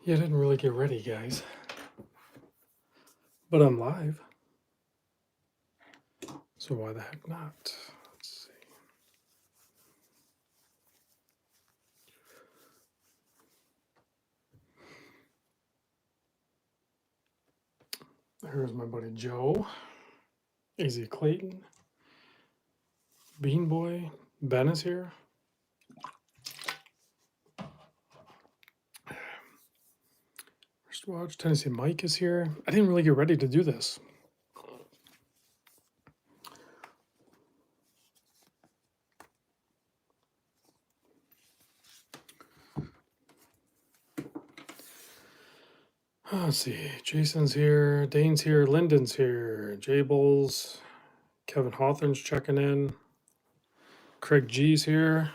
Yeah, I didn't really get ready, guys. But I'm live. So why the heck not? Let's see. Here's my buddy Joe. Easy Clayton. Bean Boy. Ben is here. First watch. Tennessee Mike is here. I didn't really get ready to do this. Let's see. Jason's here. Dane's here. Lyndon's here. Jables. Kevin Hawthorne's checking in. Craig G's here.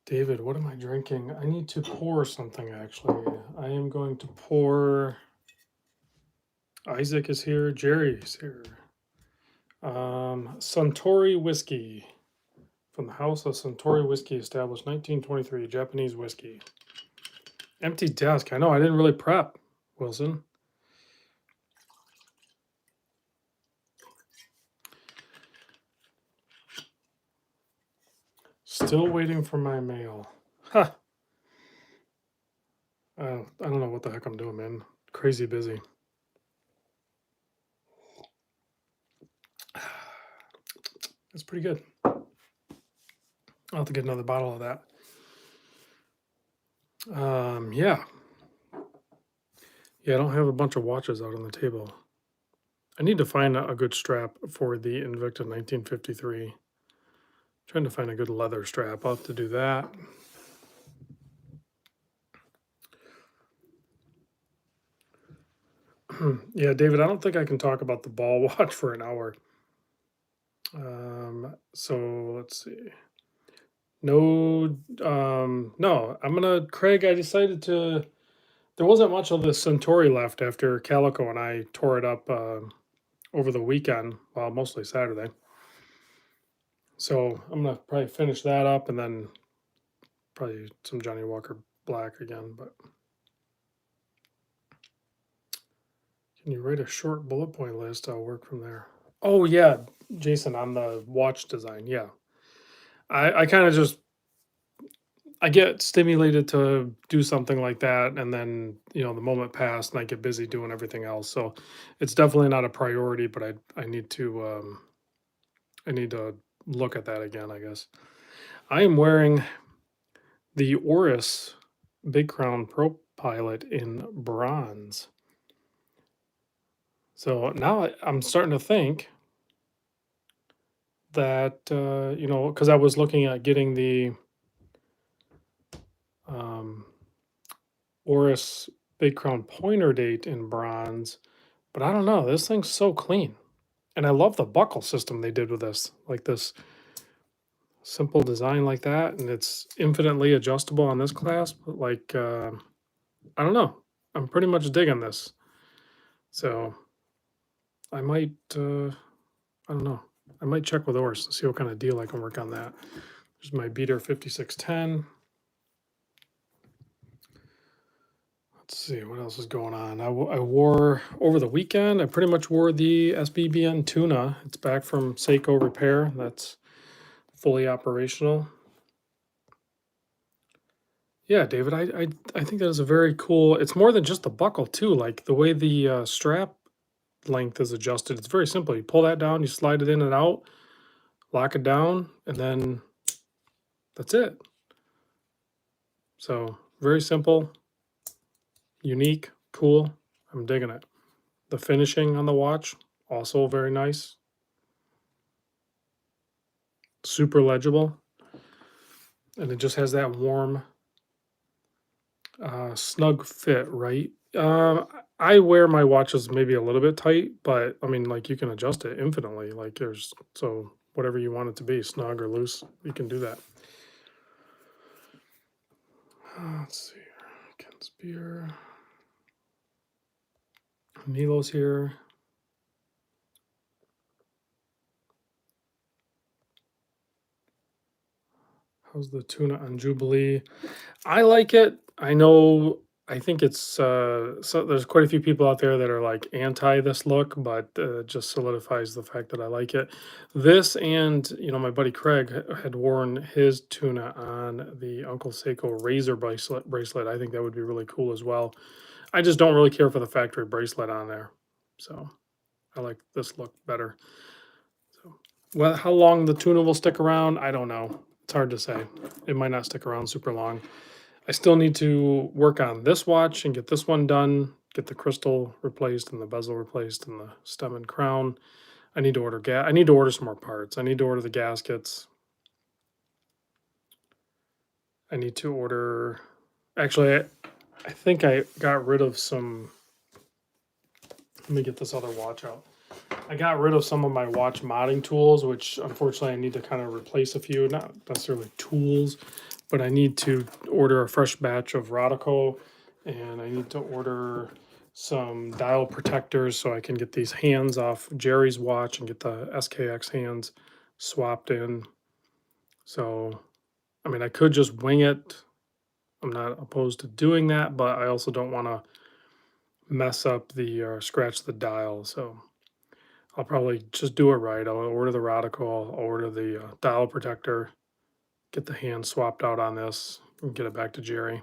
David, what am I drinking? I need to pour something, actually. I am going to pour... Isaac is here. Jerry's here. Suntory whiskey from the House of Suntory Whiskey, established 1923, Japanese whiskey. Empty desk. I know, I didn't really prep, Wilson. Still waiting for my mail. Huh. I don't know what the heck I'm doing, man. Crazy busy. That's pretty good. I'll have to get another bottle of that. Yeah. Yeah, I don't have a bunch of watches out on the table. I need to find a good strap for the Invicta 1953. Trying to find a good leather strap. I'll have to do that. Yeah, David, I don't think I can talk about the ball watch for an hour. So let's see. No, no, Craig, I decided to, there wasn't much of the Centauri left after Calico and I tore it up over the weekend, well, mostly Saturday. So I'm going to probably finish that up and then probably some Johnny Walker Black again, but. Can you write a short bullet point list? I'll work from there. Oh yeah, Jason, on the watch design. Yeah. I kind of just I get stimulated to do something like that, and then the moment passed and I get busy doing everything else. So it's definitely not a priority, but I need to look at that again, I guess. I am wearing the Oris Big Crown Pro Pilot in bronze. So now I'm starting to think that because I was looking at getting the Oris Big Crown Pointer Date in bronze, but I don't know. This thing's so clean, and I love the buckle system they did with this, like this simple design like that, and it's infinitely adjustable on this clasp. But like, I don't know. I'm pretty much digging this, so I might. I don't know. I might check with Oris and see what kind of deal I can work on that. There's my beater 5610. Let's see what else is going on. I wore over the weekend. I pretty much wore the SBBN Tuna. It's back from Seiko Repair. That's fully operational. Yeah, David, I think that is a very cool. It's more than just a buckle too. Like the way the strap length is adjusted. It's very simple. You pull that down, you slide it in and out, lock it down, and then that's it. So very simple, unique, cool. I'm digging it. The finishing on the watch, also very nice. Super legible. And it just has that warm, snug fit, right? I wear my watches maybe a little bit tight, but I mean, like you can adjust it infinitely. Like so whatever you want it to be, snug or loose, you can do that. Let's see here. Ken's beer. Milo's here. How's the tuna on Jubilee? I like it. I know. I think it's so. There's quite a few people out there that are like anti this look, but just solidifies the fact that I like it. This and my buddy Craig had worn his tuna on the Uncle Seiko Razor bracelet. I think that would be really cool as well. I just don't really care for the factory bracelet on there, so I like this look better. So, well, how long the tuna will stick around, I don't know. It's hard to say. It might not stick around super long. I still need to work on this watch and get this one done, get the crystal replaced and the bezel replaced and the stem and crown. I need to order I need to order some more parts. I need to order the gaskets. I need to order actually I think I got rid of some. Let me get this other watch out. I got rid of some of my watch modding tools, which unfortunately I need to kind of replace a few, not necessarily tools, but I need to order a fresh batch of Rodico, and I need to order some dial protectors so I can get these hands off Jerry's watch and get the SKX hands swapped in. So, I mean, I could just wing it. I'm not opposed to doing that, but I also don't want to mess up the scratch the dial. So I'll probably just do it right. I'll order the Radical, I'll order the dial protector, get the hand swapped out on this, and get it back to Jerry.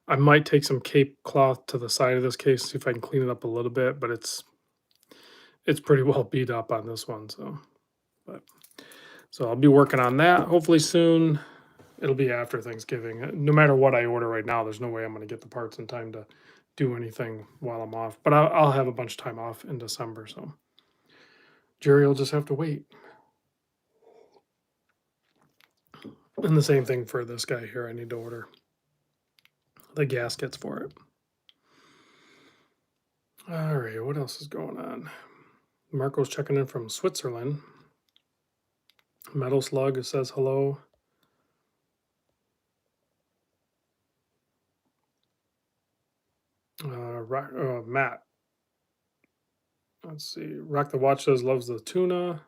I might take some cape cloth to the side of this case, see if I can clean it up a little bit, but it's pretty well beat up on this one. So I'll be working on that hopefully soon. It'll be after Thanksgiving. No matter what I order right now, there's no way I'm going to get the parts in time to do anything while I'm off. But I'll have a bunch of time off in December, so Jerry will just have to wait. And the same thing for this guy here. I need to order the gaskets for it. All right, what else is going on? Marco's checking in from Switzerland. Metal Slug says hello. Matt. Let's see. Rock the Watch says loves the tuna.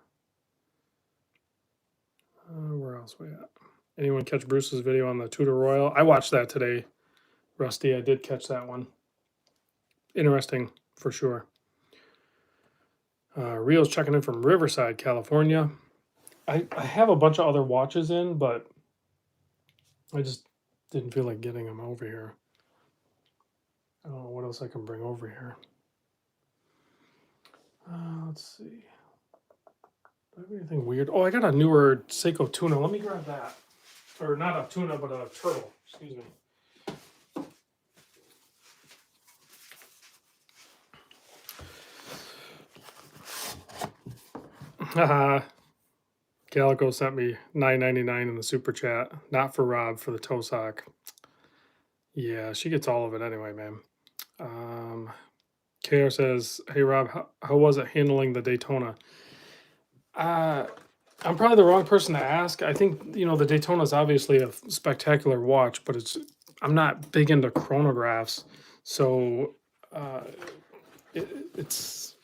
Where else we at? Anyone catch Bruce's video on the Tudor Royal? I watched that today, Rusty. I did catch that one. Interesting, for sure. Rio's checking in from Riverside, California. I have a bunch of other watches in, but I just didn't feel like getting them over here. I don't know what else I can bring over here. Let's see. Do I have anything weird? Oh, I got a newer Seiko tuna. Let me grab that. Or not a tuna, but a turtle. Excuse me. Haha. Calico sent me $9.99 in the super chat. Not for Rob, for the toe sock. Yeah, she gets all of it anyway, man. KR says, hey Rob, how was it handling the Daytona? I'm probably the wrong person to ask. I think, the Daytona is obviously a spectacular watch, but I'm not big into chronographs. So it's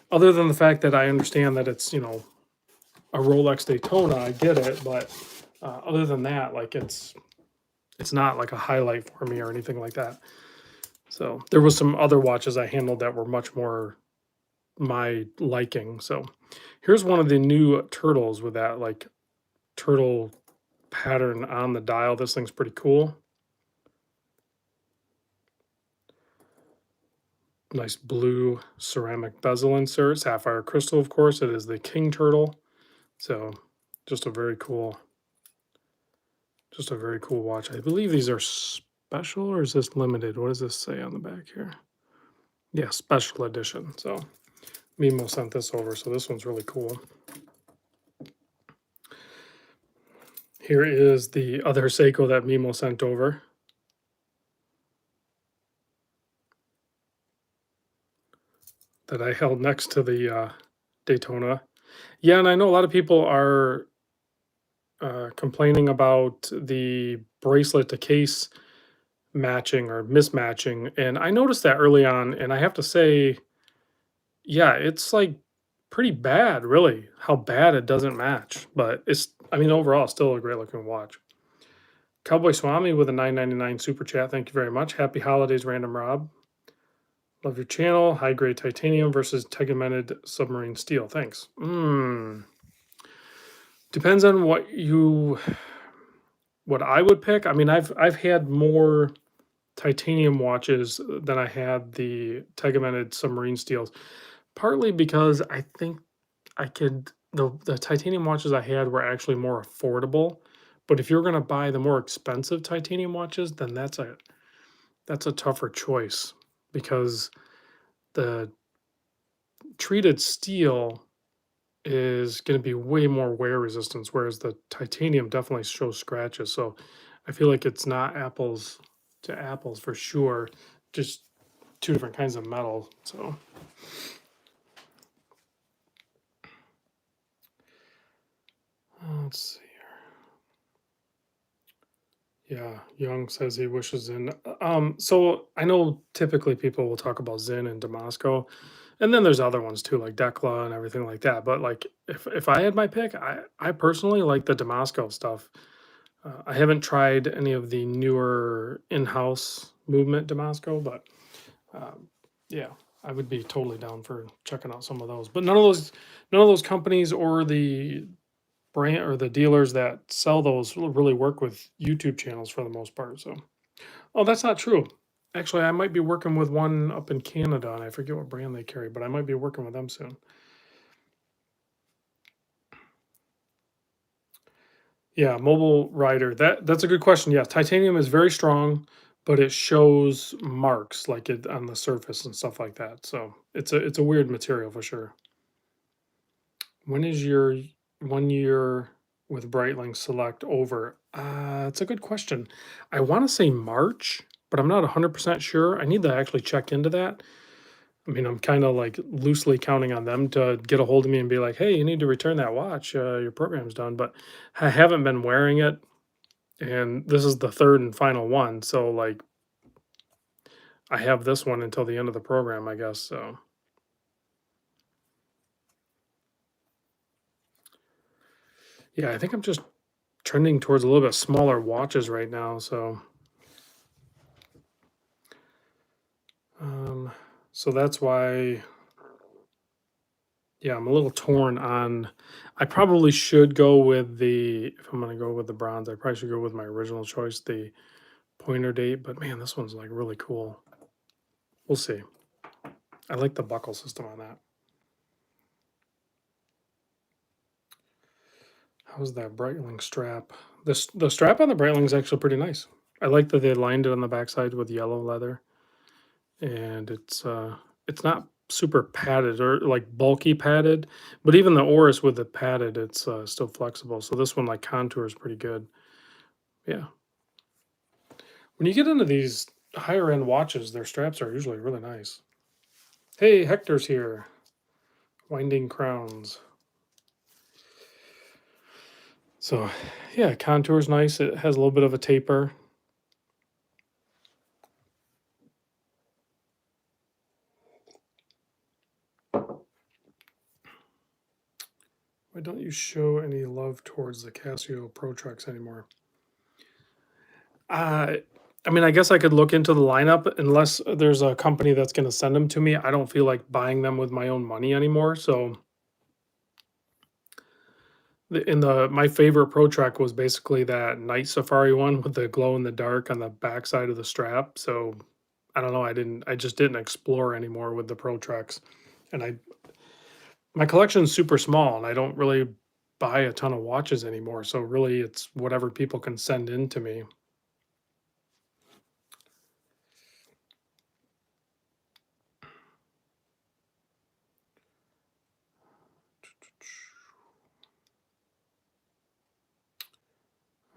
other than the fact that I understand that it's, a Rolex Daytona, I get it. But other than that, like it's not like a highlight for me or anything like that. So there was some other watches I handled that were much more my liking. So here's one of the new turtles with that like turtle pattern on the dial. This thing's pretty cool. Nice blue ceramic bezel insert, sapphire crystal, of course. It is the King Turtle. So just a very cool watch. I believe these are special, or is this limited? What does this say on the back here? Yeah, special edition. So Mimo sent this over, so this one's really cool. Here is the other Seiko that Mimo sent over. That I held next to the Daytona. Yeah, and I know a lot of people are complaining about the bracelet to case matching or mismatching. And I noticed that early on, and I have to say, yeah, it's like pretty bad, really, how bad it doesn't match. But I mean, overall, still a great looking watch. Cowboy Swami with a 9.99 super chat. Thank you very much. Happy holidays, Random Rob. Love your channel. High grade titanium versus tegmented submarine steel. Thanks. Depends on what I would pick. I mean, I've had more titanium watches than I had the tegmented submarine steels. Partly because I think I could the titanium watches I had were actually more affordable. But if you're gonna buy the more expensive titanium watches, then that's a tougher choice because the treated steel is going to be way more wear resistance, whereas the titanium definitely shows scratches. So I feel like it's not apples to apples for sure, just two different kinds of metal. So let's see. Yeah, Young says he wishes in. So I know typically people will talk about Zin and Damasco, and then there's other ones too, like Decla and everything like that. But like, if I had my pick, I personally like the Damasco stuff. I haven't tried any of the newer in-house movement Damasco, but yeah, I would be totally down for checking out some of those. But none of those companies or the brand or the dealers that sell those really work with YouTube channels for the most part. So, oh, that's not true. Actually, I might be working with one up in Canada, and I forget what brand they carry, but I might be working with them soon. Yeah, mobile rider. That's a good question. Yeah, titanium is very strong, but it shows marks like it on the surface and stuff like that. So it's a weird material for sure. When is your 1 year with Breitling Select over? It's a good question. I want to say March, but I'm not 100% sure. I need to actually check into that. I mean, I'm kind of like loosely counting on them to get a hold of me and be like, "Hey, you need to return that watch. Your program's done." But I haven't been wearing it, and this is the third and final one. So like, I have this one until the end of the program, I guess. So yeah, I think I'm just trending towards a little bit smaller watches right now. So Um, so that's why, yeah, I'm a little torn on. I probably should go with if I'm going to go with the bronze, I probably should go with my original choice, the pointer date. But man, this one's like really cool. We'll see. I like the buckle system on that. How's that Breitling strap? The strap on the Breitling is actually pretty nice. I like that they lined it on the backside with yellow leather, and it's not super padded or like bulky padded, but even the Oris with the padded, it's still flexible. So this one like contours pretty good. Yeah. When you get into these higher end watches, their straps are usually really nice. Hey, Hector's here. Winding crowns. So yeah, contours nice. It has a little bit of a taper. Why don't you show any love towards the Casio Protrax anymore? Uh, I mean, I guess I could look into the lineup unless there's a company that's going to send them to me. I don't feel like buying them with my own money anymore. So, my favorite Pro Track was basically that Night Safari one with the glow in the dark on the backside of the strap. So, I don't know. I just didn't explore anymore with the Pro Tracks, and my collection's super small, and I don't really buy a ton of watches anymore. So, really, it's whatever people can send in to me.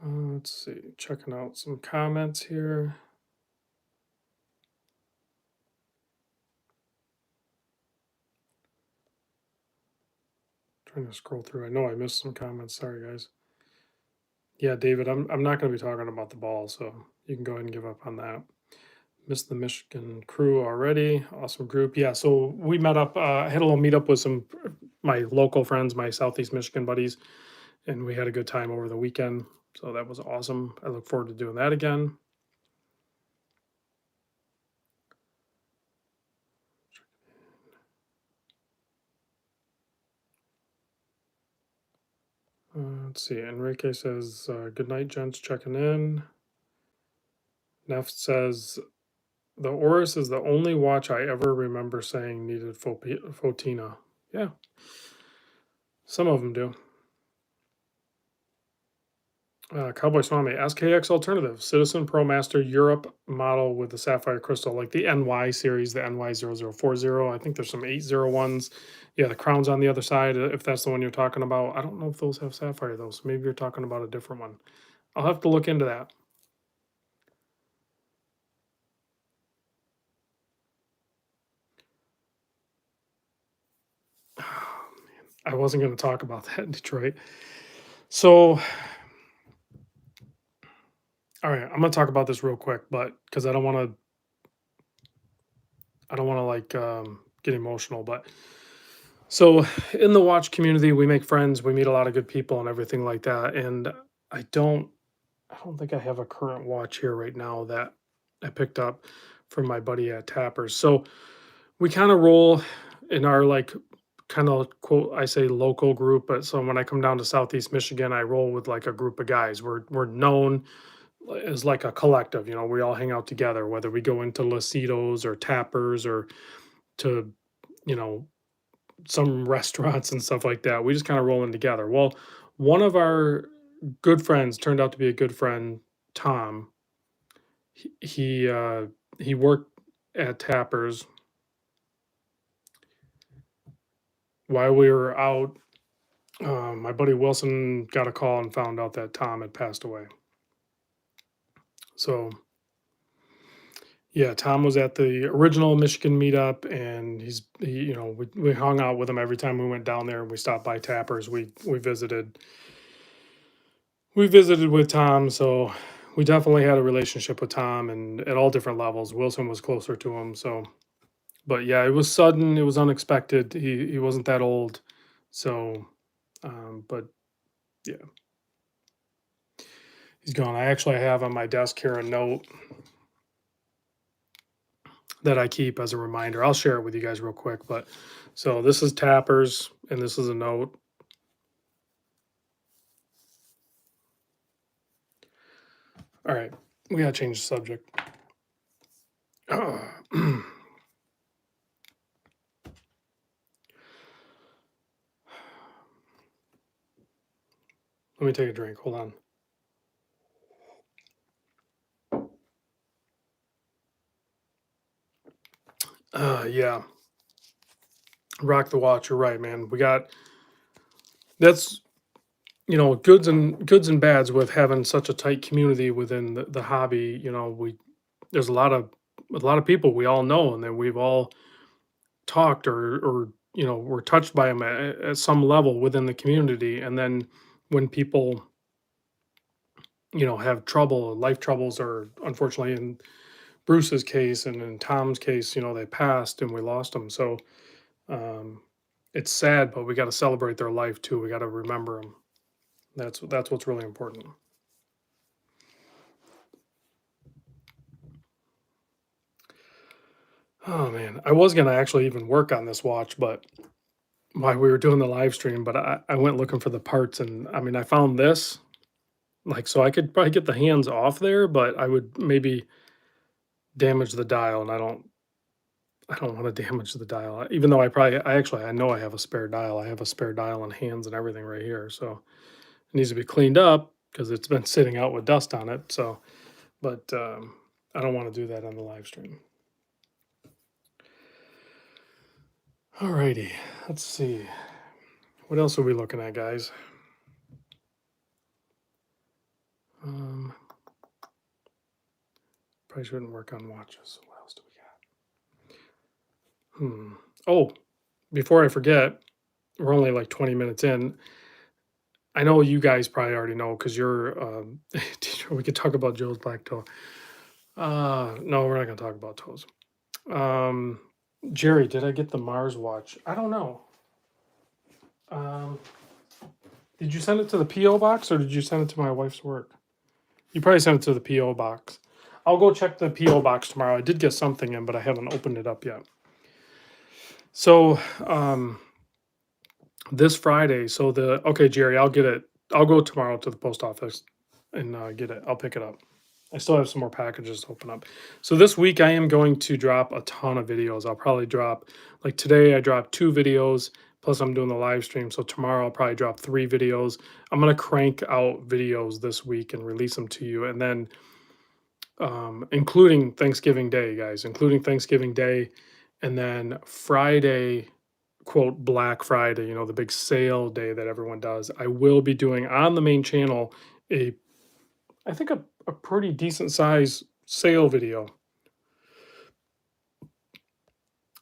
Let's see, checking out some comments here. Trying to scroll through. I know I missed some comments. Sorry, guys. Yeah, David, I'm not going to be talking about the ball, so you can go ahead and give up on that. Missed the Michigan crew already. Awesome group. Yeah, so we met up. I had a little meetup with some my local friends, my Southeast Michigan buddies, and we had a good time over the weekend. So that was awesome. I look forward to doing that again. Let's see. Enrique says, "Good night, gents. Checking in." Neff says, "The Oris is the only watch I ever remember saying needed Fotina." Yeah, some of them do. Cowboy Swami, SKX Alternative, Citizen Pro Master Europe model with the sapphire crystal, like the NY series, the NY0040. I think there's some 801s. Yeah, the crown's on the other side, if that's the one you're talking about. I don't know if those have sapphire, though, so maybe you're talking about a different one. I'll have to look into that. I wasn't going to talk about that in Detroit. So, all right, I'm going to talk about this real quick, but because I don't want to like get emotional, but so in the watch community, we make friends, we meet a lot of good people and everything like that. And I don't I don't think I have a current watch here right now that I picked up from my buddy at Tappers. So we kind of roll in our like kind of quote I say local group, but so when I come down to Southeast Michigan, I roll with like a group of guys. We're known as like a collective, we all hang out together, whether we go into Lasitos or Tappers or to, you know, some restaurants and stuff like that. We just kind of rolling together. Well, one of our good friends turned out to be a good friend, Tom. He worked at Tappers while we were out. My buddy Wilson got a call and found out that Tom had passed away. So yeah, Tom was at the original Michigan meetup, and we hung out with him every time we went down there. We stopped by Tappers. We visited with Tom, so we definitely had a relationship with Tom, and at all different levels. Wilson was closer to him, so but yeah, it was sudden, it was unexpected. He wasn't that old, so but yeah, he's gone. I actually have on my desk here a note that I keep as a reminder. I'll share it with you guys real quick, but so this is Tappers, and this is a note. All right, we gotta change the subject. Let me take a drink. Hold on. Yeah, rock the watch. You're right, man. That's goods and bads with having such a tight community within the hobby. We there's a lot of people we all know, and then we've all talked or we're touched by them at some level within the community. And then when people have trouble, life troubles, or unfortunately in Bruce's case and in Tom's case, they passed and we lost them. So um, it's sad, but we got to celebrate their life too. We got to remember them. That's what's really important. Oh man, I was gonna actually even work on this watch, but while we were doing the live stream, but I went looking for the parts, and I mean I found this, like, so I could probably get the hands off there, but I would maybe damage the dial, and I don't want to damage the dial, even though I know I have a spare dial. I have a spare dial and hands and everything right here, so it needs to be cleaned up because it's been sitting out with dust on it. So, but I don't want to do that on the live stream. Alrighty, let's see. What else are we looking at, guys? Um, Probably shouldn't work on watches. What else do we got? Oh, before I forget, we're only like 20 minutes in. I know you guys probably already know because you're. We could talk about Joe's black toe. No, we're not gonna talk about toes. Um, Jerry, did I get the Mars watch? I don't know. Um, Did you send it to the PO box or did you send it to my wife's work? You probably sent it to the PO box. I'll go check the PO box tomorrow. I did get something in, but I haven't opened it up yet. So this Friday, so the okay, Jerry, I'll get it. I'll go tomorrow to the post office and get it. I'll pick it up. I still have some more packages to open up. So this week I am going to drop a ton of videos. I'll probably drop like today I dropped 2 videos, plus I'm doing the live stream. So tomorrow I'll probably drop 3 videos. I'm gonna crank out videos this week and release them to you. And then including Thanksgiving Day, guys, including Thanksgiving Day, and then Friday, quote, Black Friday, the big sale day that everyone does. I will be doing on the main channel a, I think a pretty decent size sale video.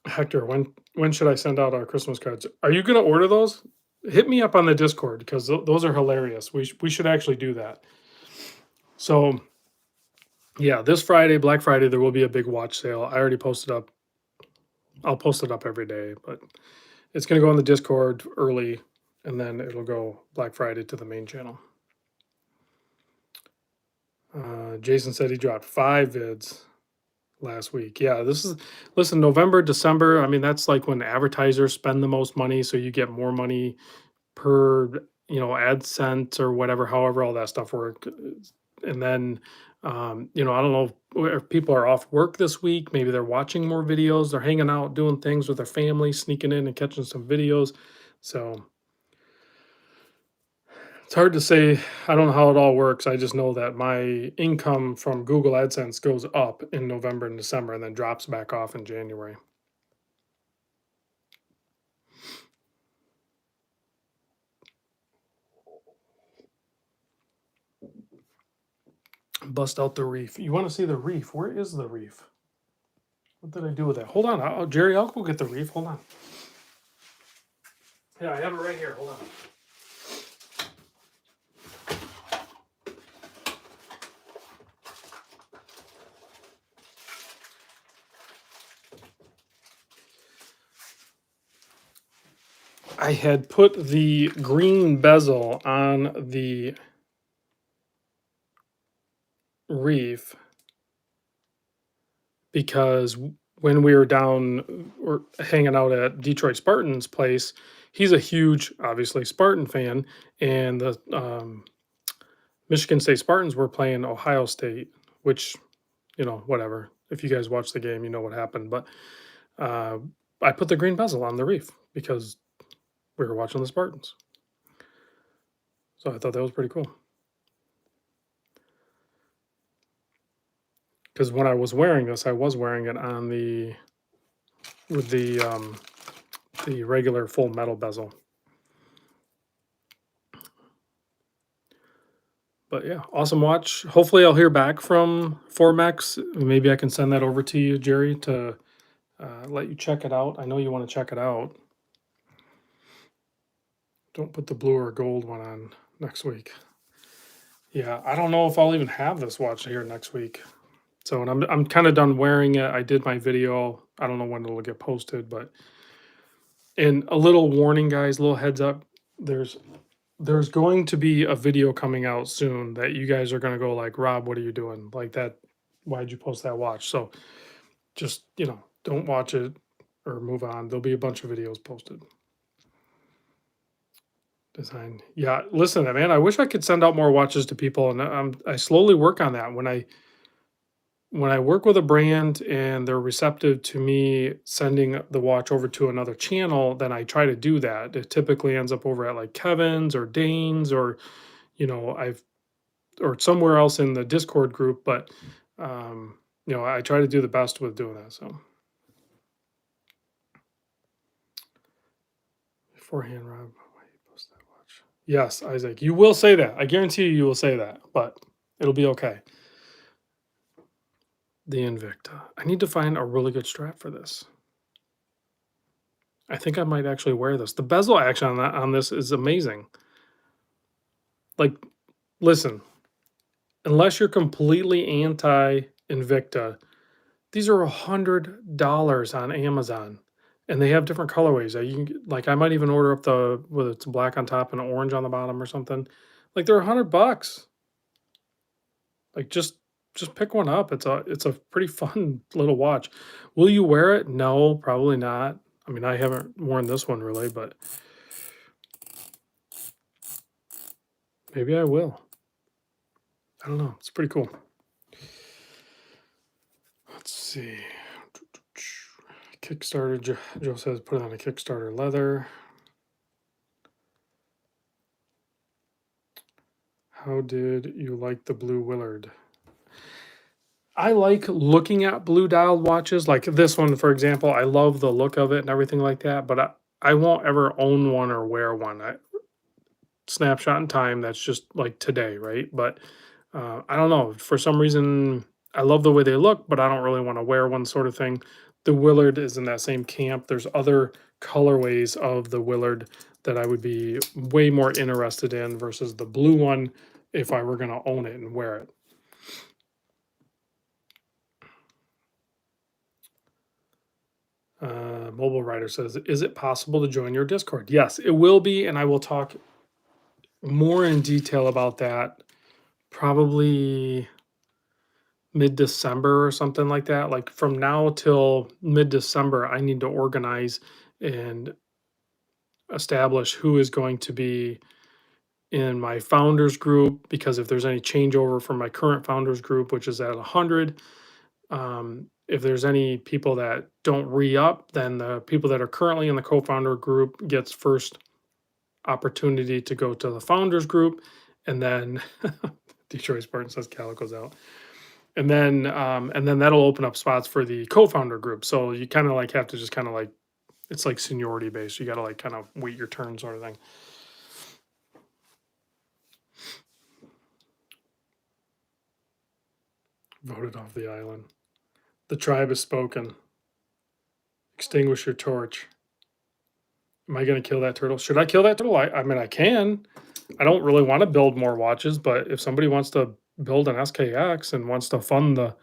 Hector, when should I send out our Christmas cards? Are you going to order those? Hit me up on the Discord because those are hilarious. We should actually do that. So yeah, this Friday, Black Friday, there will be a big watch sale. I already posted up. I'll post it up every day, but it's going to go on the Discord early, and then it'll go Black Friday to the main channel. Jason said he dropped 5 vids last week. Yeah, listen, November, December. I mean, that's like when advertisers spend the most money, so you get more money per AdSense or whatever, however all that stuff works. And then I don't know if people are off work this week. Maybe they're watching more videos, they're hanging out, doing things with their family, sneaking in and catching some videos. So it's hard to say. I don't know how it all works. I just know that my income from Google AdSense goes up in November and December and then drops back off in January. Bust out the reef. You want to see the reef? Where is the reef? What did I do with that? Hold on, Jerry, I'll go get the reef. Hold on. Yeah, I have it right here. Hold on. I had put the green bezel on the reef because when we were down or hanging out at Detroit Spartans' place, he's a huge, obviously, Spartan fan, and the Michigan State Spartans were playing Ohio State, which, whatever. If you guys watch the game, you know what happened. But I put the green bezel on the reef because we were watching the Spartans. So I thought that was pretty cool. Because when I was wearing this, I was wearing it on with the regular full metal bezel. But yeah, awesome watch. Hopefully, I'll hear back from Formex. Maybe I can send that over to you, Jerry, to let you check it out. I know you want to check it out. Don't put the blue or gold one on next week. Yeah, I don't know if I'll even have this watch here next week. So, and I'm kind of done wearing it. I did my video. I don't know when it'll get posted, but and a little warning, guys, little heads up. There's going to be a video coming out soon that you guys are going to go like, Rob, what are you doing? Like that, why'd you post that watch? So just, don't watch it or move on. There'll be a bunch of videos posted. Design. Yeah, listen, man, I wish I could send out more watches to people, and I slowly work on that. When I work with a brand and they're receptive to me sending the watch over to another channel, then I try to do that. It typically ends up over at like Kevin's or Dane's or, or somewhere else in the Discord group. But, I try to do the best with doing that. So beforehand, Rob, why you post that watch? Yes, Isaac, you will say that. I guarantee you will say that, but it'll be okay. The Invicta. I need to find a really good strap for this. I think I might actually wear this. The bezel action on this is amazing. Like, listen, unless you're completely anti Invicta, these are $100 on Amazon. and they have different colorways. You can like I might even order up the whether it's black on top and orange on the bottom or something. Like they're $100. Like just pick one up. It's a pretty fun little watch. Will you wear it? No, probably not. I mean, I haven't worn this one really, but maybe I will. I don't know. It's pretty cool. Let's see. Kickstarter. Joe says put it on a Kickstarter leather. How did you like the blue Willard? I like looking at blue dialed watches, like this one, for example. I love the look of it and everything like that, but I won't ever own one or wear one. Snapshot in time, that's just like today, right? But I don't know. For some reason, I love the way they look, but I don't really want to wear one, sort of thing. The Willard is in that same camp. There's other colorways of the Willard that I would be way more interested in versus the blue one if I were going to own it and wear it. Mobile Rider says, is it possible to join your Discord? Yes, it will be, and I will talk more in detail about that probably mid-December or something like that. Like from now till mid-December, I need to organize and establish who is going to be in my founders group, because if there's any changeover from my current founders group, which is at 100, if there's any people that don't re-up, then the people that are currently in the co-founder group gets first opportunity to go to the founders group, and then Detroit Spartan says Calico's out, and then that'll open up spots for the co-founder group. So you kind of like have to just kind of like, it's like seniority based. You got to like kind of wait your turn, sort of thing. Voted off the island. The tribe has spoken. Extinguish your torch. Am I going to kill that turtle? Should I kill that turtle? I mean, I can. I don't really want to build more watches, but if somebody wants to build an SKX and wants to fund the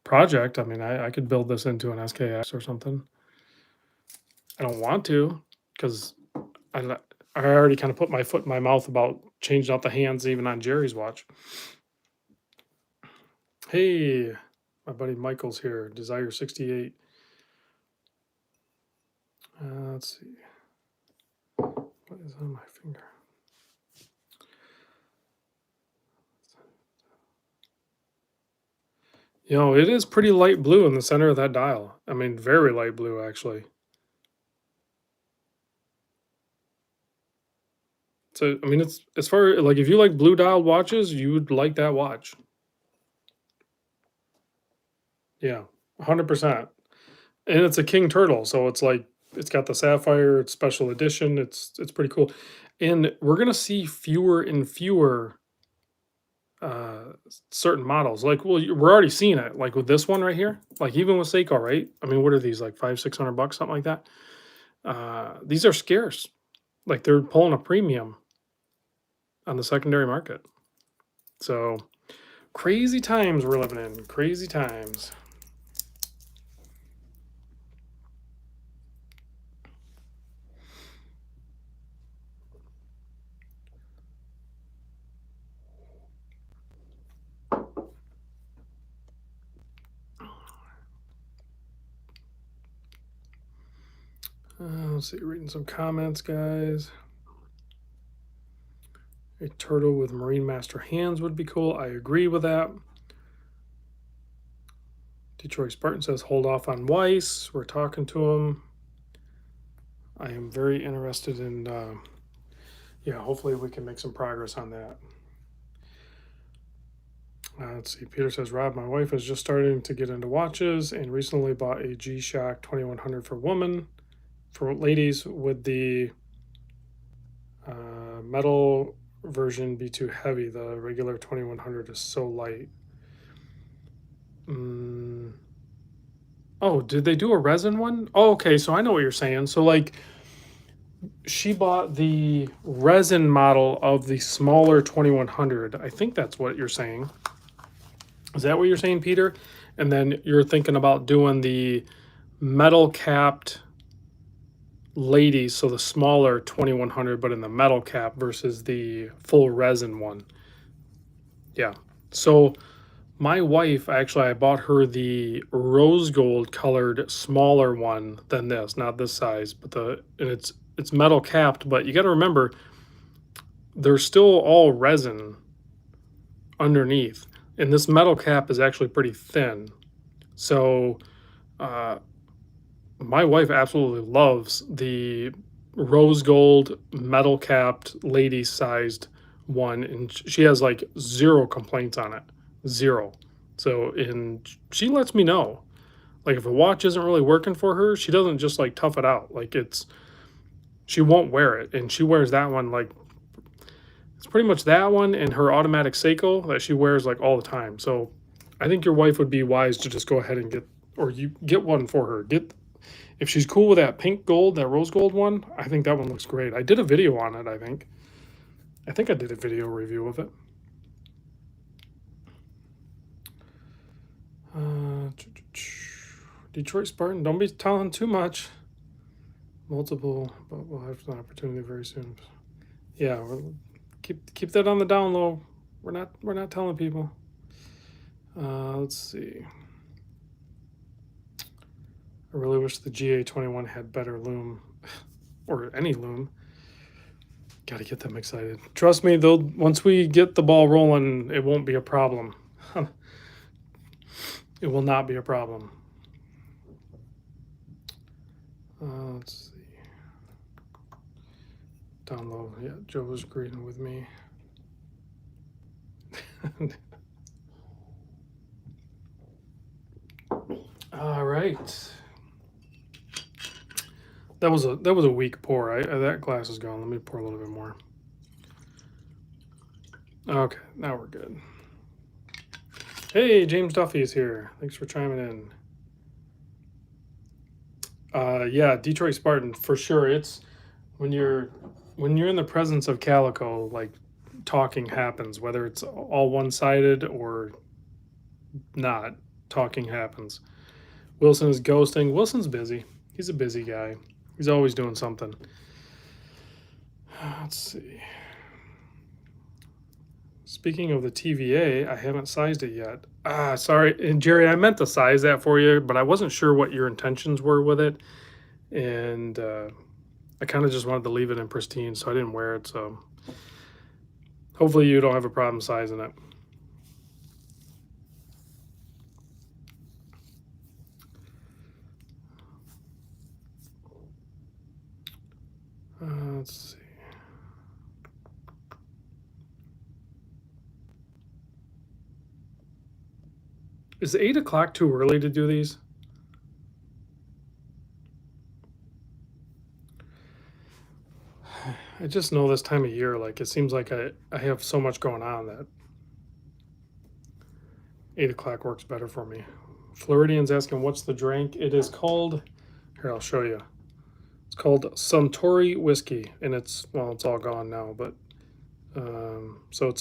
project, I mean, I could build this into an SKX or something. I don't want to, because I already kind of put my foot in my mouth about changing out the hands even on Jerry's watch. Hey, my buddy Michael's here. Desire 68. Let's see. What is on my finger? You know, it is pretty light blue in the center of that dial. I mean, very light blue, actually. So, I mean, it's as far like if you like blue dialed watches, you would like that watch. Yeah, 100%. And it's a king turtle, so it's like it's got the sapphire, it's special edition. It's pretty cool. And we're gonna see fewer and fewer certain models. Like, well, we're already seeing it. Like with this one right here. Like even with Seiko, right? I mean, what are these like $500-600, something like that? These are scarce. Like they're pulling a premium on the secondary market. So crazy times we're living in. Crazy times. Let's see, reading some comments, guys. A turtle with Marine Master hands would be cool. I agree with that. Detroit Spartan says hold off on Weiss. We're talking to him. I am very interested in, yeah, hopefully we can make some progress on that. Let's see. Peter says, Rob, my wife is just starting to get into watches and recently bought a G-Shock 2100 for ladies. Would the metal version be too heavy? The regular 2100 is so light. Oh, did they do a resin one? Oh, okay, so I know what you're saying. So like she bought the resin model of the smaller 2100. I think that's what you're saying. Is that what you're saying, Peter? And then you're thinking about doing the metal capped ladies, so the smaller 2100, but in the metal cap versus the full resin one. Yeah. So my wife, actually, I bought her the rose gold colored smaller one than this, not this size, but and it's metal capped, but you got to remember they're still all resin underneath. And this metal cap is actually pretty thin. So uh, my wife absolutely loves the rose gold metal capped lady sized one, and she has like zero complaints on it, zero. So, and she lets me know, like if a watch isn't really working for her, she doesn't just like tough it out. Like she won't wear it, and she wears that one like it's pretty much that one and her automatic Seiko that she wears like all the time. So, I think your wife would be wise to just go ahead and get, or you get one for her. Get, if she's cool with that pink gold, that rose gold one, I think that one looks great. I did a video on it, I think. I think I did a video review of it. Detroit Spartan, don't be telling too much. Multiple, but we'll have an opportunity very soon. Yeah, keep that on the down low. We're not telling people. Let's see. I really wish the GA21 had better loom, or any loom. Got to get them excited. Trust me, they'll once we get the ball rolling, it won't be a problem. It will not be a problem. Let's see. Down low, yeah, Joe was agreeing with me. All right. That was a weak pour. That glass is gone. Let me pour a little bit more. Okay, now we're good. Hey, James Duffy is here. Thanks for chiming in. Yeah, Detroit Spartan for sure. It's when you're in the presence of Calico, like talking happens, whether it's all one-sided or not. Talking happens. Wilson is ghosting. Wilson's busy. He's a busy guy. He's always doing something. Let's see. Speaking of the TVA, I haven't sized it yet. Sorry. And Jerry, I meant to size that for you, but I wasn't sure what your intentions were with it. And I kind of just wanted to leave it in pristine, so I didn't wear it. So hopefully you don't have a problem sizing it. Let's see. Is 8 o'clock too early to do these? I just know this time of year, like it seems like I have so much going on that 8 o'clock works better for me. Floridian's asking what's the drink. It is called, here I'll show you. It's called Suntory Whiskey, and it's all gone now, but so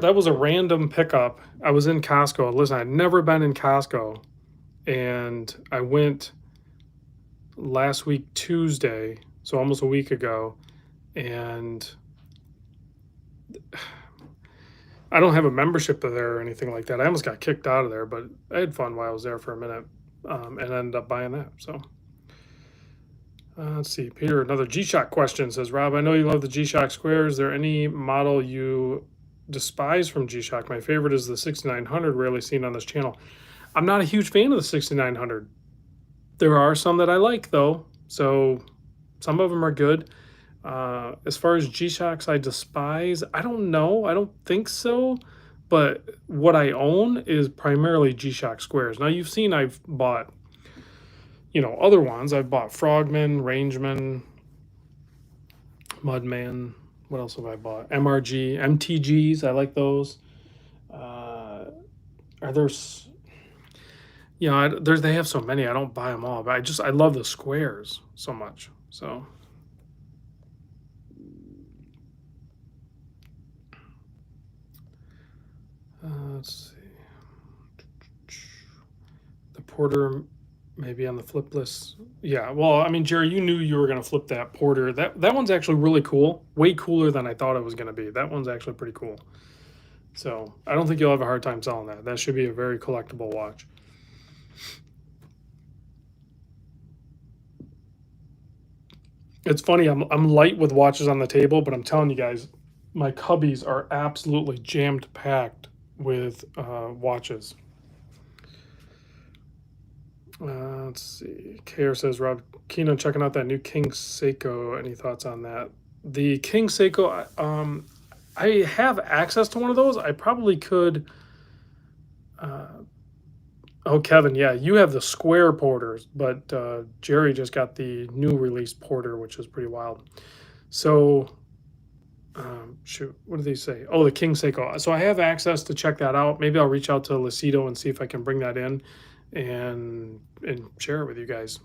that was a random pickup. I was in Costco. Listen, I'd never been in Costco, and I went last week Tuesday, so almost a week ago, and I don't have a membership there or anything like that. I almost got kicked out of there, but I had fun while I was there for a minute, and ended up buying that. So let's see. Peter, another G-Shock question says, Rob, I know you love the G-Shock Square. Is there any model you despise from G-Shock? My favorite is the 6900, rarely seen on this channel. I'm not a huge fan of the 6900. There are some that I like, though, so some of them are good. As far as G-Shocks I despise, I don't know. I don't think so. But what I own is primarily G-Shock Squares. Now, you've seen I've bought, other ones. I've bought Frogman, Rangeman, Mudman. What else have I bought? MRG, MTGs. I like those. Are there... they have so many. I don't buy them all, but I love the squares so much. So... let's see. The Porter Maybe on the flip list. Yeah, well, I mean, Jerry, you knew you were going to flip that Porter. That one's actually really cool. Way cooler than I thought it was going to be. That one's actually pretty cool. So I don't think you'll have a hard time selling that. That should be a very collectible watch. It's funny, I'm light with watches on the table, but I'm telling you guys, my cubbies are absolutely jammed packed with watches. Let's see. Kair says, Rob, keen on checking out that new King Seiko. Any thoughts on that? The King Seiko, I have access to one of those. I probably could. Oh, Kevin, yeah, you have the square porters, but Jerry just got the new release porter, which is pretty wild. So, shoot, what did they say? Oh, the King Seiko. So I have access to check that out. Maybe I'll reach out to Lucido and see if I can bring that in and share it with you guys.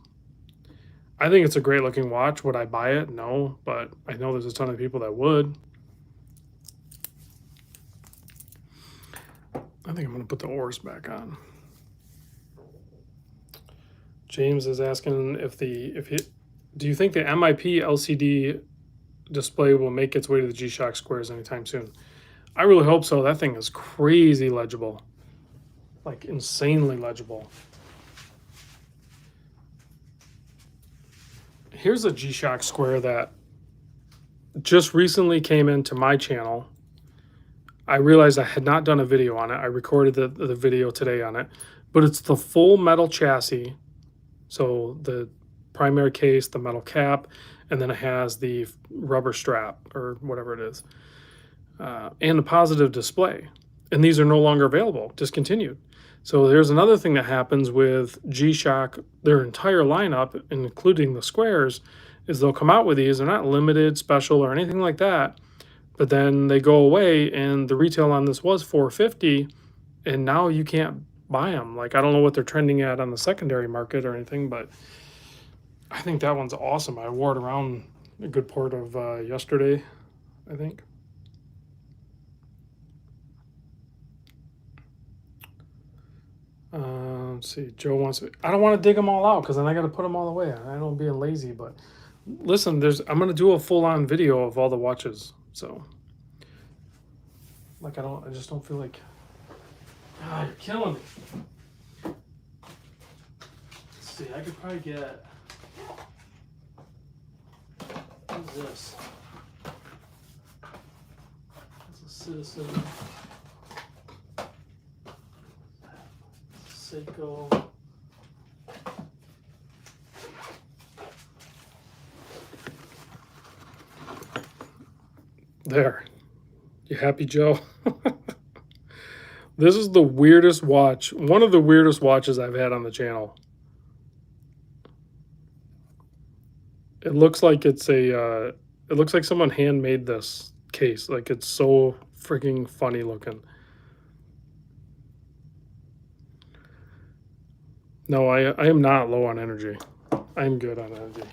I think it's a great looking watch. Would I buy it? No, but I know there's a ton of people that would. I think I'm going to put the oars back on. James is asking do you think the MIP LCD display will make its way to the G-Shock squares anytime soon? I really hope so. That thing is crazy legible, like insanely legible. Here's a G-Shock square that just recently came into my channel. I realized I had not done a video on it. I recorded the video today on it, but it's the full metal chassis. So the primary case, the metal cap, and then it has the rubber strap or whatever it is, and the positive display. And these are no longer available, discontinued. So there's another thing that happens with G-Shock, their entire lineup, including the squares, is they'll come out with these. They're not limited, special, or anything like that. But then they go away, and the retail on this was $450, and now you can't buy them. Like, I don't know what they're trending at on the secondary market or anything, but I think that one's awesome. I wore it around a good part of yesterday, I think. Let's see. Joe wants to. I don't want to dig them all out because then I got to put them all away. I know I'm being lazy, but listen, I'm gonna do a full-on video of all the watches. So, like, I just don't feel like. God, you're killing me. Let's see. I could probably get. What's this? It's a Citizen. Seiko. There. You happy, Joe? This is the weirdest watch. One of the weirdest watches I've had on the channel. It looks like it's a. It looks like someone handmade this case. Like, it's so freaking funny looking. No, I am not low on energy. I'm good on energy.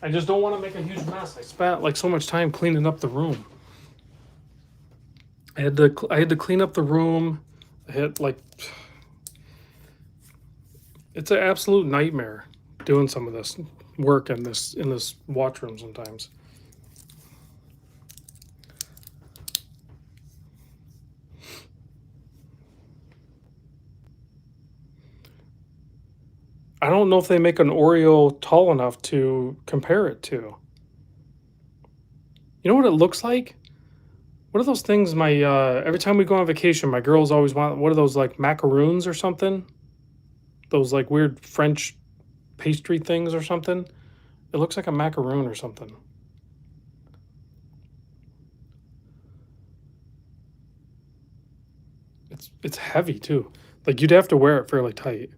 I just don't want to make a huge mess. I spent like so much time cleaning up the room. I had to clean up the room. I had like, it's an absolute nightmare doing some of this work in this watch room sometimes. I don't know if they make an Oreo tall enough to compare it to. You know what it looks like? What are those things every time we go on vacation, my girls always want, what are those, like macaroons or something? Those like weird French pastry things or something? It looks like a macaroon or something. It's heavy too. Like, you'd have to wear it fairly tight.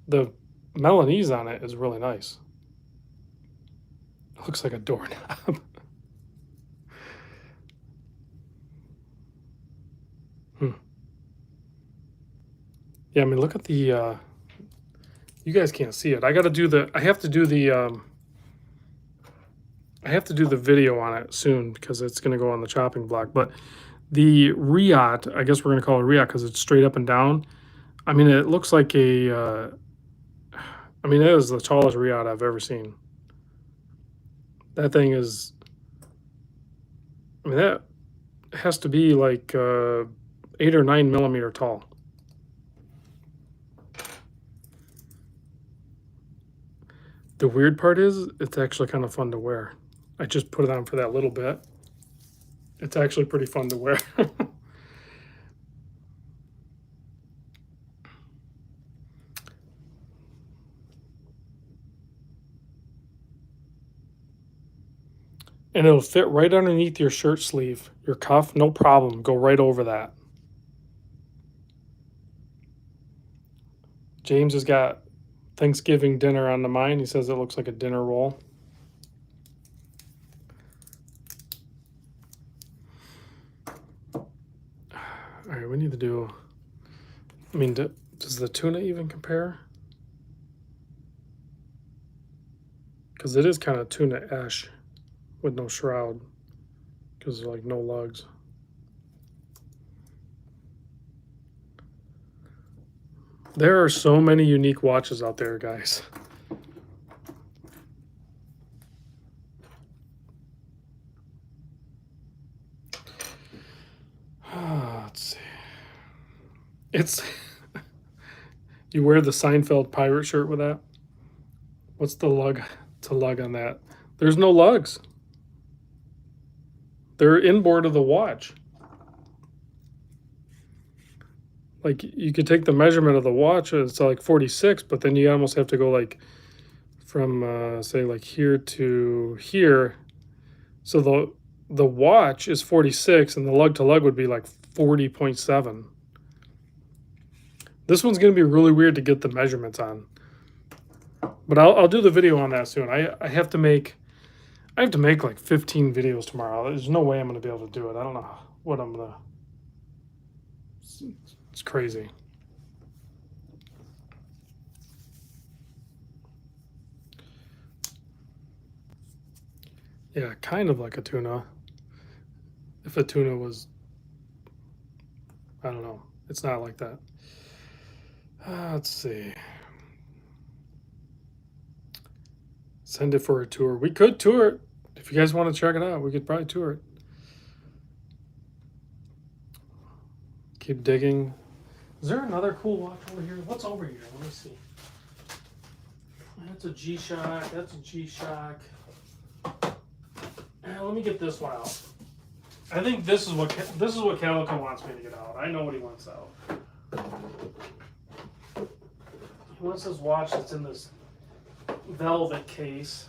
The Melanese on it is really nice. It looks like a doorknob. Yeah, I mean, look at the. You guys can't see it. I have to do the. I have to do the video on it soon because it's going to go on the chopping block. But the Riot, I guess we're going to call it Riot because it's straight up and down. I mean, it looks like a. I mean, it is the tallest riad I've ever seen. That thing is, I mean, that has to be like 8 or 9 millimeter tall. The weird part is it's actually kind of fun to wear. I just put it on for that little bit. It's actually pretty fun to wear. And it'll fit right underneath your shirt sleeve, your cuff, no problem. Go right over that. James has got Thanksgiving dinner on the mind. He says it looks like a dinner roll. All right, we need to do, I mean, does the tuna even compare? Because it is kind of tuna-esh with no shroud, because there's like no lugs. There are so many unique watches out there, guys. Let's see. It's you wear the Seinfeld pirate shirt with that? What's the lug to lug on that? There's no lugs. They're inboard of the watch. Like you could take the measurement of the watch, it's like 46, but then you almost have to go like from say like here to here. So the watch is 46 and the lug to lug would be like 40.7. This one's going to be really weird to get the measurements on. But I'll do the video on that soon. I have to make like 15 videos tomorrow. There's no way I'm going to be able to do it. I don't know what I'm going to. It's crazy. Yeah, kind of like a tuna. If a tuna was, I don't know. It's not like that. Let's see. Send it for a tour. We could tour it. If you guys want to check it out, we could probably tour it. Keep digging. Is there another cool watch over here? What's over here? Let me see. That's a G-Shock. That's a G-Shock. Let me get this one out. I think this is what Calico wants me to get out. I know what he wants out. He wants this watch that's in this velvet case.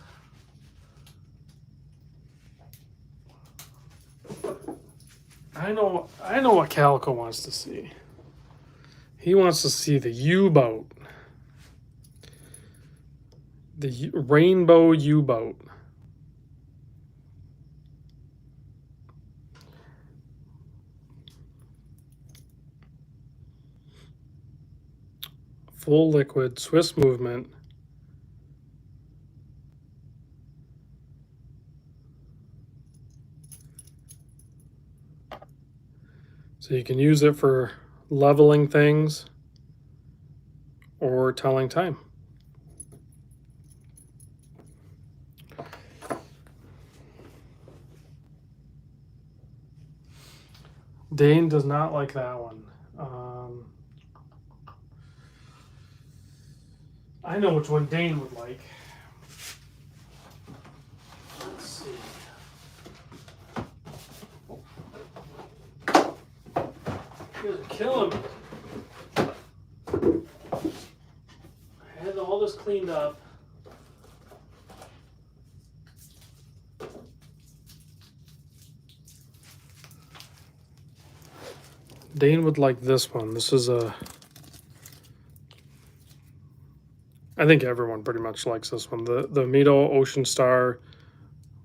I know what Calico wants to see. He wants to see the U-boat. The rainbow U-boat. Full liquid, Swiss movement. So you can use it for leveling things or telling time. Dane does not like that one. I know which one Dane would like. Let's see. You guys are killing me. I had all this cleaned up. Dane would like this one. This is a... I think everyone pretty much likes this one. The Mito Ocean Star,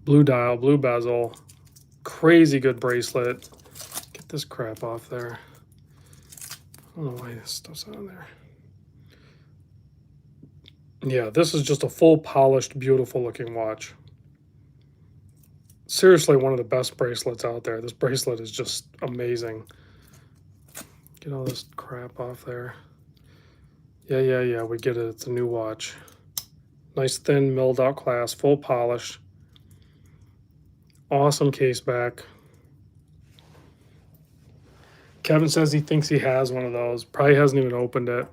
blue dial, blue bezel, crazy good bracelet. Get this crap off there. I don't know why this stuff's on there. Yeah, this is just a full polished, beautiful looking watch. Seriously, one of the best bracelets out there. This bracelet is just amazing. Get all this crap off there. Yeah, we get it. It's a new watch. Nice thin milled out glass, full polish. Awesome case back. Kevin says he thinks he has one of those. Probably hasn't even opened it.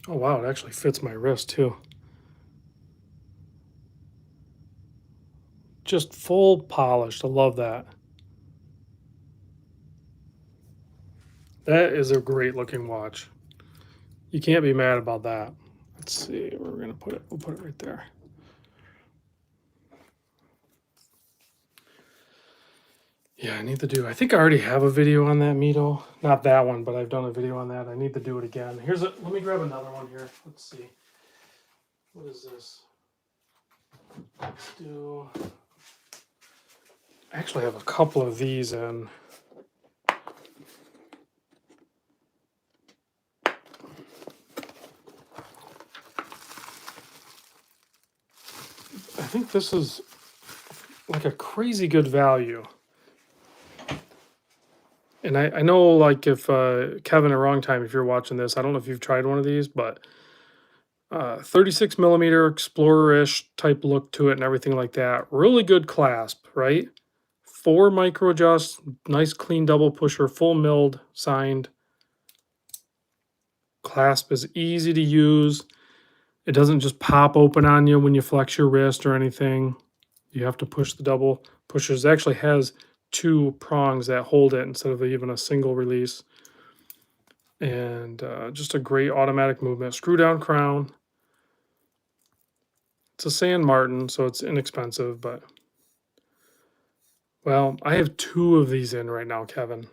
Oh wow, it actually fits my wrist too. Just full polished. I love that. That is a great looking watch. You can't be mad about that. Let's see where we're gonna put it. We'll put it right there. Yeah, I need to do. I think I already have a video on that Mito. Not that one, but I've done a video on that. I need to do it again. Here's a. Let me grab another one here. Let's see. What is this? Let's do. I actually have a couple of these in. I think this is like a crazy good value. And I know, like, if Kevin, a wrong time, if you're watching this, I don't know if you've tried one of these, but 36 millimeter Explorer-ish type look to it and everything like that. Really good clasp, right? 4 micro adjusts, nice clean double pusher, full milled, signed. Clasp is easy to use. It doesn't just pop open on you when you flex your wrist or anything. You have to push the double pushers. It actually has 2 prongs that hold it instead of even a single release. And just a great automatic movement. Screw down crown. It's a San Martin, so it's inexpensive, but well, I have 2 of these in right now, Kevin.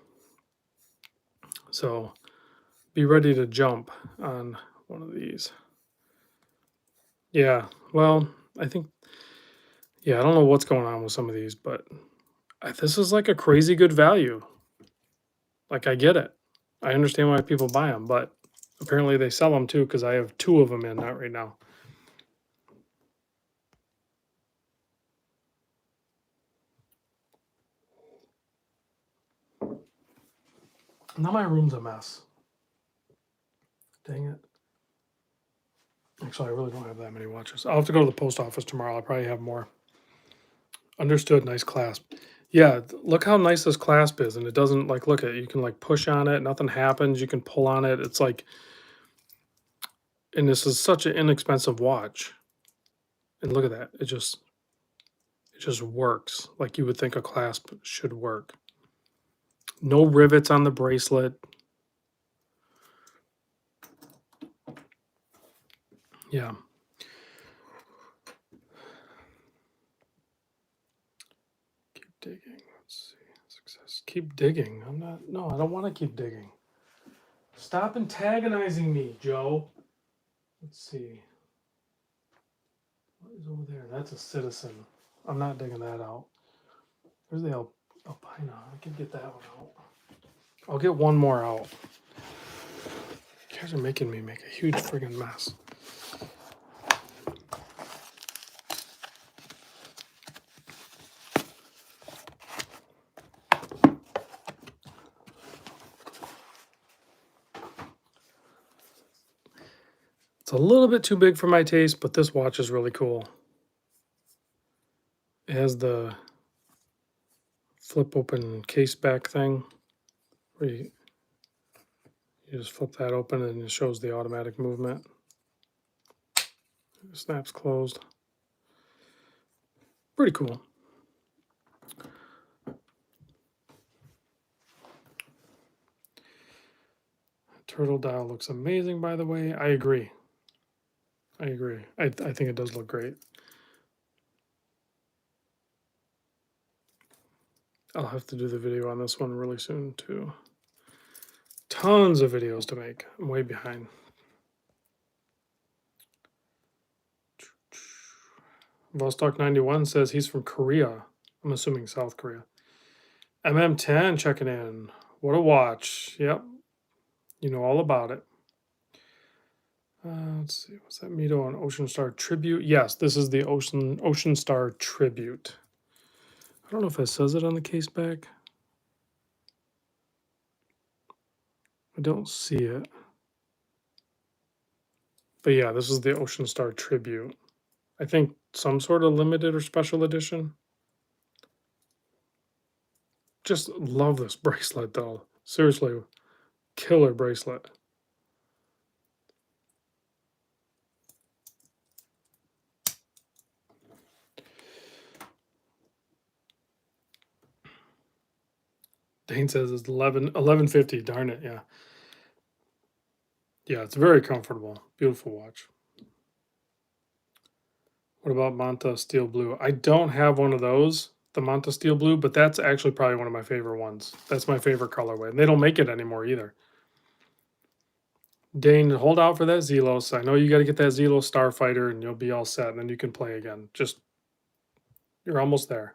So be ready to jump on one of these. Yeah, well, I think, yeah, I don't know what's going on with some of these, but this is like a crazy good value. Like, I get it. I understand why people buy them, but apparently they sell them too because I have 2 of them in that right now. Now my room's a mess. Dang it. Actually, I really don't have that many watches. I'll have to go to the post office tomorrow. I'll probably have more. Understood. Nice clasp. Yeah, look how nice this clasp is. And it doesn't, like, look at it. You can, like, push on it. Nothing happens. You can pull on it. It's like, and this is such an inexpensive watch. And look at that. It just works like you would think a clasp should work. No rivets on the bracelet. Yeah. Keep digging. Let's see. Success. Keep digging. No, I don't want to keep digging. Stop antagonizing me, Joe. Let's see. What is over there? That's a Citizen. I'm not digging that out. Where's the Alpina? I can get that one out. I'll get one more out. You guys are making me make a huge friggin' mess. It's a little bit too big for my taste, but this watch is really cool. It has the flip open case back thing where you just flip that open and it shows the automatic movement. It snaps closed. Pretty cool. Turtle dial looks amazing, by the way. I agree. I think it does look great. I'll have to do the video on this one really soon too. Tons of videos to make. I'm way behind. Vostok91 says he's from Korea. I'm assuming South Korea. MM10 checking in. What a watch. Yep. You know all about it. Let's see. Was that Mito on Ocean Star Tribute? Yes, this is the Ocean Star Tribute. I don't know if it says it on the case back. I don't see it. But yeah, this is the Ocean Star Tribute. I think some sort of limited or special edition. Just love this bracelet though. Seriously, killer bracelet. Dane says it's 1150. Darn it, yeah. Yeah, it's very comfortable. Beautiful watch. What about Manta Steel Blue? I don't have one of those, the Manta Steel Blue, but that's actually probably one of my favorite ones. That's my favorite colorway. And they don't make it anymore either. Dane, hold out for that Zelos. I know you got to get that Zelos Starfighter and you'll be all set and then you can play again. Just, you're almost there.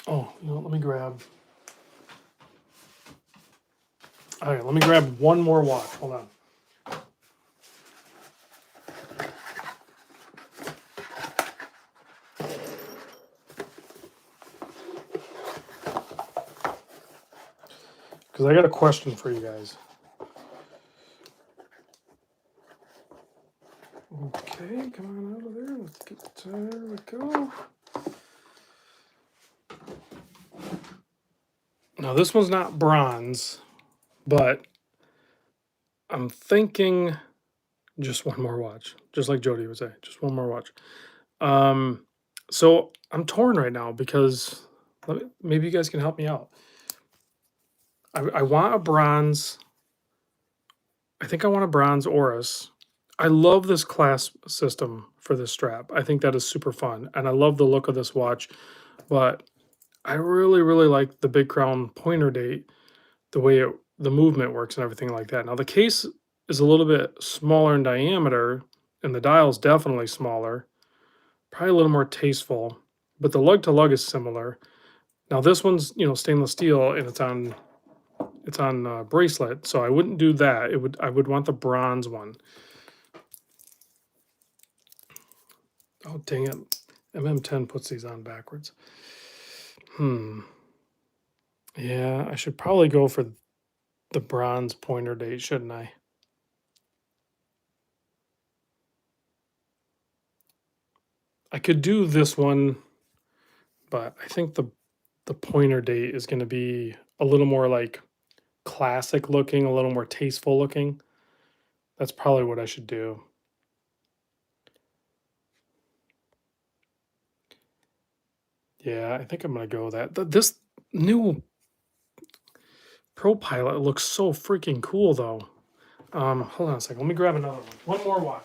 Oh, let me grab. All right, let me grab one more watch. Hold on. Because I got a question for you guys. Okay, come on out of there. Let's get, there we go. Now, this one's not bronze, but I'm thinking just one more watch, just like Jody would say, just one more watch. So I'm torn right now because maybe you guys can help me out. I want a bronze. I think I want a bronze Oris. I love this clasp system for this strap. I think that is super fun, and I love the look of this watch. But I really, really like the Big Crown pointer date, the way the movement works and everything like that. Now the case is a little bit smaller in diameter, and the dial's definitely smaller, probably a little more tasteful, but the lug to lug is similar. Now this one's stainless steel and it's on bracelet, so I wouldn't do that. I would want the bronze one. Oh dang it! MM10 puts these on backwards. Yeah, I should probably go for the bronze pointer date, shouldn't I? I could do this one, but I think the pointer date is going to be a little more like classic looking, a little more tasteful looking. That's probably what I should do. Yeah, I think I'm going to go with that. This new Pro Pilot looks so freaking cool, though. Hold on a second. Let me grab another one. One more watch.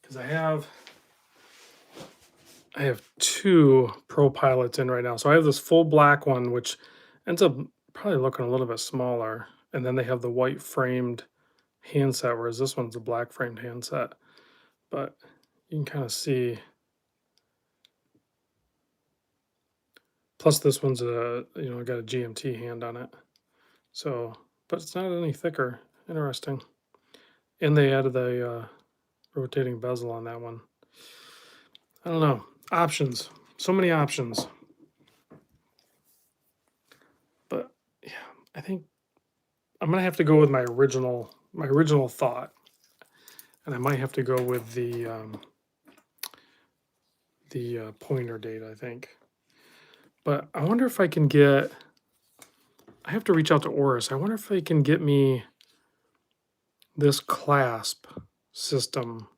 Because I have two Pro Pilots in right now. So I have this full black one, which ends up probably looking a little bit smaller. And then they have the white framed handset, whereas this one's a black framed handset. But you can kind of see. Plus, this one's got a GMT hand on it. So, but it's not any thicker. Interesting. And they added the rotating bezel on that one. I don't know. Options. So many options. But yeah, I think I'm gonna have to go with my original thought, and I might have to go with the pointer date. I think. But I wonder if I can get. I have to reach out to Oris. I wonder if they can get me this clasp system.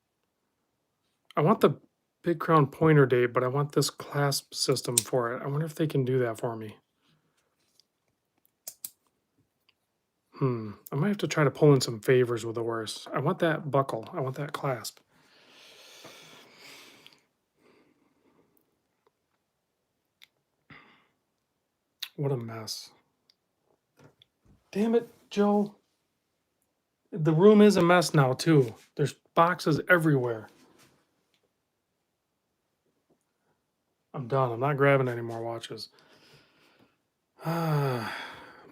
I want the Big Crown pointer date, but I want this clasp system for it. I wonder if they can do that for me. I might have to try to pull in some favors with Oris. I want that buckle. I want that clasp. What a mess. Damn it, Joe. The room is a mess now, too. There's boxes everywhere. I'm done. I'm not grabbing any more watches.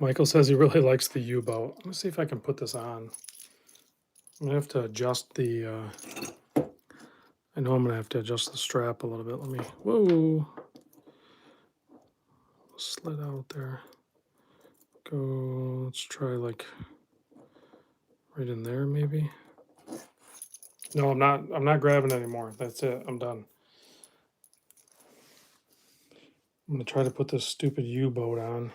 Michael says he really likes the U-boat. Let me see if I can put this on. I'm gonna have to adjust the. I know I'm gonna have to adjust the strap a little bit. Let me. Whoa. Slid out there. Go. Let's try like right in there, maybe. No, I'm not. I'm not grabbing anymore. That's it. I'm done. I'm gonna try to put this stupid U-boat on.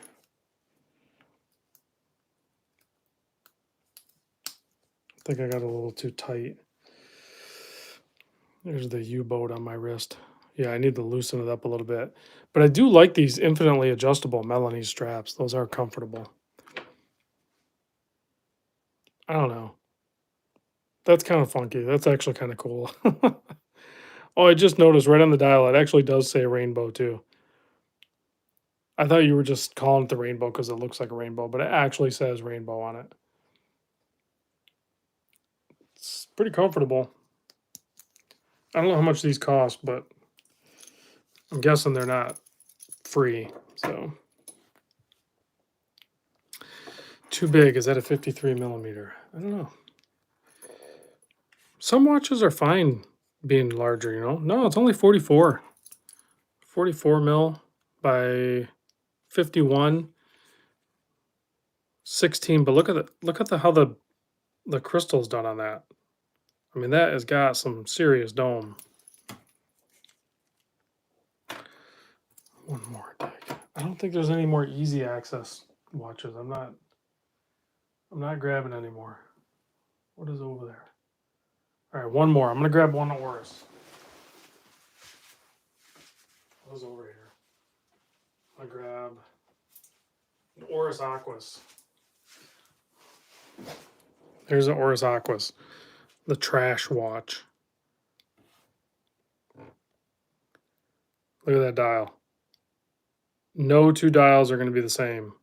I think I got a little too tight. There's the U-boat on my wrist. Yeah, I need to loosen it up a little bit. But I do like these infinitely adjustable Melanie straps. Those are comfortable. I don't know. That's kind of funky. That's actually kind of cool. Oh, I just noticed right on the dial, it actually does say rainbow too. I thought you were just calling it the rainbow because it looks like a rainbow, but it actually says rainbow on it. It's pretty comfortable. I don't know how much these cost, but I'm guessing they're not free. So too big. Is that a 53 millimeter? I don't know. Some watches are fine being larger, you know. No, it's only 44. 44 mil by 51, 16. But look at the how the crystal's done on that. I mean, that has got some serious dome. One more deck. I don't think there's any more easy access watches. I'm not grabbing anymore. What is over there? All right, one more. I'm gonna grab one Oris. What's over here? I'm gonna grab an Oris Aquas. There's an Oris Aquas, the trash watch. Look at that dial. No two dials are going to be the same.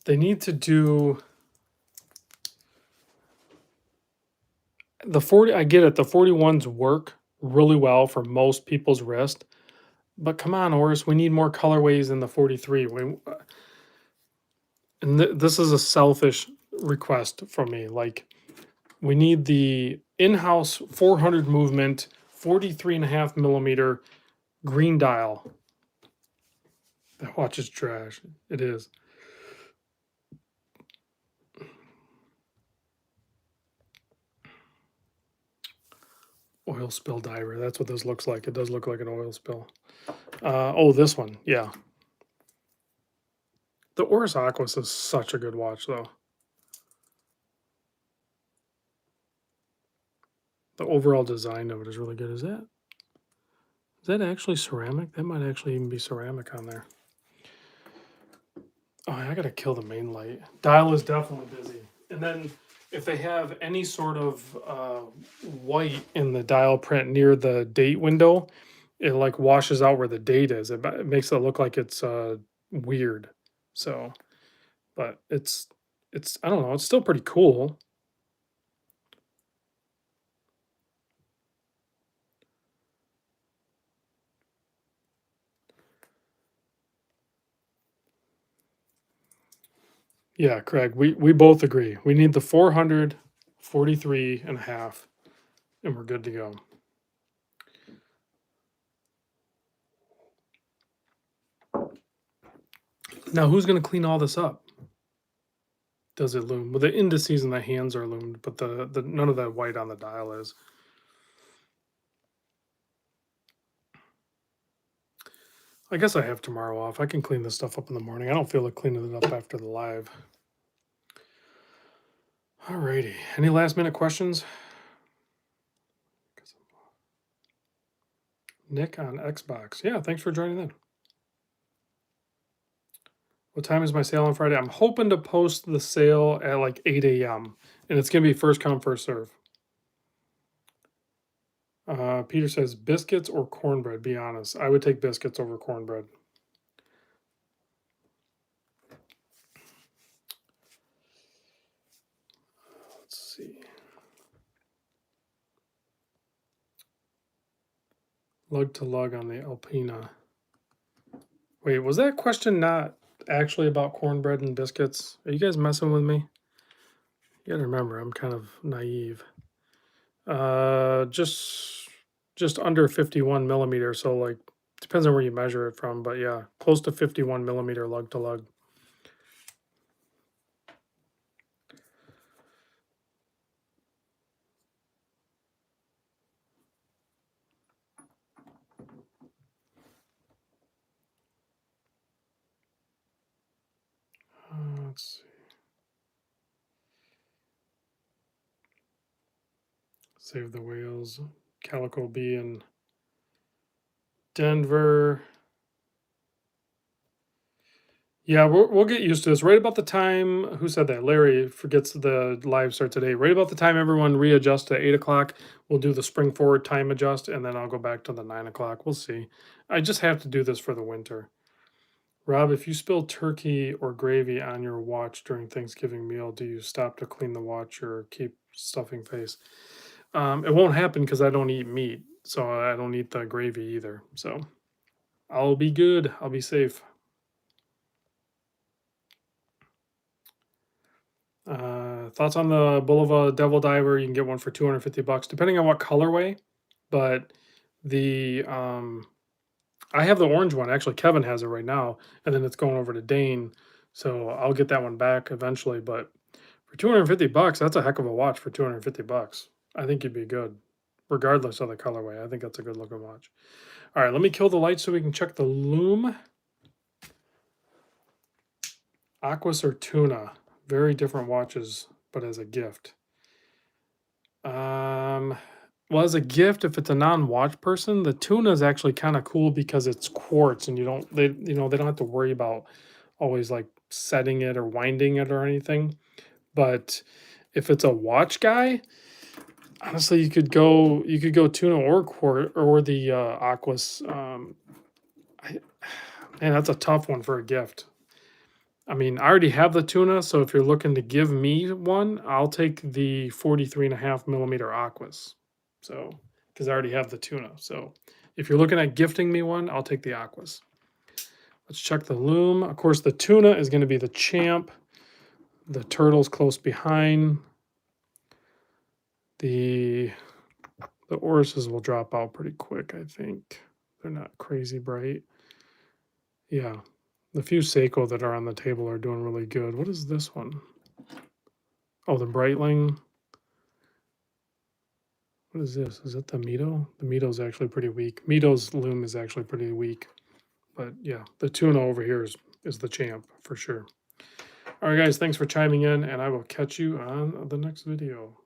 They need to do the 40. I get it. The 41s work really well for most people's wrist. But come on, Oris, we need more colorways in the 43. This is a selfish request from me. Like, we need the in-house 400 movement, 43.5 millimeter green dial. That watch is trash. It is. Oil spill diver. That's what this looks like. It does look like an oil spill. Oh, this one. Yeah. The Oris Aquas is such a good watch, though. The overall design of it is really good. Is that actually ceramic? That might actually even be ceramic on there. Oh, I gotta kill the main light. Dial is definitely busy. And then if they have any sort of white in the dial print near the date window, it like washes out where the date is. It makes it look like it's weird. So, but it's I don't know. It's still pretty cool. Yeah, Craig, we both agree. We need the 443.5, and we're good to go. Now, who's going to clean all this up? Does it loom? Well, the indices and the hands are loomed, but the none of that white on the dial is. I guess I have tomorrow off. I can clean this stuff up in the morning. I don't feel like cleaning it up after the live. Alrighty. Any last minute questions? Nick on Xbox. Yeah, thanks for joining in. What time is my sale on Friday? I'm hoping to post the sale at like 8 a.m. and it's going to be first come, first serve. Peter says biscuits or cornbread. Be honest. I would take biscuits over cornbread. Lug to lug on the Alpina. Wait, was that question not actually about cornbread and biscuits? Are you guys messing with me? You gotta remember, I'm kind of naive. Just under 51 millimeters. So like depends on where you measure it from, but yeah, close to 51 millimeter lug to lug. Let's see. Save the whales. Calico Bee in Denver. Yeah, we'll get used to this. Right about the time, who said that? Larry forgets the live start today. Right about the time everyone readjusts to 8 o'clock, we'll do the spring forward time adjust, and then I'll go back to the 9 o'clock. We'll see. I just have to do this for the winter. Rob, if you spill turkey or gravy on your watch during Thanksgiving meal, do you stop to clean the watch or keep stuffing face? It won't happen because I don't eat meat, so I don't eat the gravy either. So I'll be good. I'll be safe. Thoughts on the Bulova Devil Diver? You can get one for 250 bucks, depending on what colorway. But the I have the orange one. Actually, Kevin has it right now, and then it's going over to Dane. So I'll get that one back eventually. But for 250 bucks, that's a heck of a watch for 250 bucks. I think you'd be good, regardless of the colorway. I think that's a good looking watch. All right, let me kill the light so we can check the lume. Aquas or tuna? Very different watches, but as a gift. Well, as a gift, if it's a non-watch person, the tuna is actually kind of cool because it's quartz, and they don't have to worry about always like setting it or winding it or anything. But if it's a watch guy, honestly, you could go tuna or quart or the aquas. I, Man, that's a tough one for a gift. I mean, I already have the tuna, so if you're looking to give me one, I'll take the 43.5 millimeter aquas. So, because I already have the tuna. So, if you're looking at gifting me one, I'll take the aquas. Let's check the lume. Of course, the tuna is going to be the champ. The turtle's close behind. The Oruses will drop out pretty quick, I think. They're not crazy bright. Yeah, the few Seiko that are on the table are doing really good. What is this one? Oh, the Breitling. What is this? Is it the Mito? The Mito's actually pretty weak. Mito's lume is actually pretty weak. But yeah, the tuna over here is the champ for sure. All right, guys, thanks for chiming in, and I will catch you on the next video.